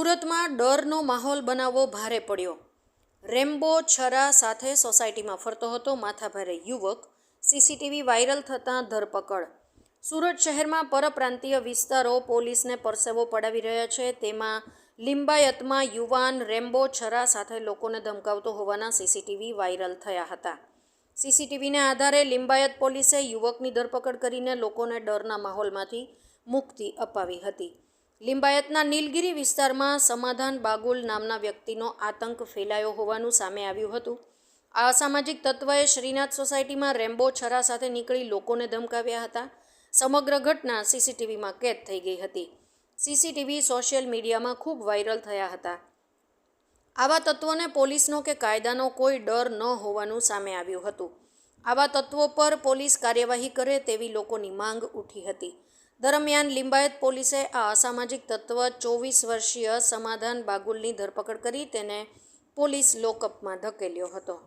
સુરતમાં ડરનો માહોલ બનાવવો ભારે પડ્યો। રેમ્બો છરા સાથે સોસાયટીમાં ફરતો હતો માથાભારે યુવક, સીસીટીવી વાયરલ થતાં ધરપકડ। સુરત શહેરમાં પરપ્રાંતીય વિસ્તારો પોલીસને પરસેવો પડાવી રહ્યા છે। તેમાં લિંબાયતમાં યુવાન રેમ્બો છરા સાથે લોકોને ધમકાવતો હોવાના સીસીટીવી વાયરલ થયા હતા। સીસીટીવીને આધારે લિંબાયત પોલીસે યુવકની ધરપકડ કરીને લોકોને ડરના માહોલમાંથી મુક્તિ અપાવી હતી। લિંબાયતના નીલગિરી વિસ્તારમાં સમાધાન બાગુલ નામના વ્યક્તિનો આતંક ફેલાયો હોવાનું સામે આવ્યું હતું। આ અસામાજિક તત્વએ શ્રીનાથ સોસાયટીમાં રેમ્બો છરા સાથે નીકળી લોકોને ધમકાવ્યા હતા। સમગ્ર ઘટના સીસીટીવીમાં કેદ થઈ ગઈ હતી। સીસીટીવી સોશિયલ મીડિયામાં ખૂબ વાયરલ થયા હતા। આવા તત્વોને પોલીસનો કે કાયદાનો કોઈ ડર ન હોવાનું સામે આવ્યું હતું। આવા તત્વો પર પોલીસ કાર્યવાહી કરે તેવી લોકોની માંગ ઉઠી હતી। દરમિયાન લિંબાયત પોલીસે આ અસામાજિક તત્વ 24 વર્ષીય સમાધાન બાગુલની ધરપકડ કરી તેને પોલીસ લોકઅપમાં ધકેલ્યો હતો।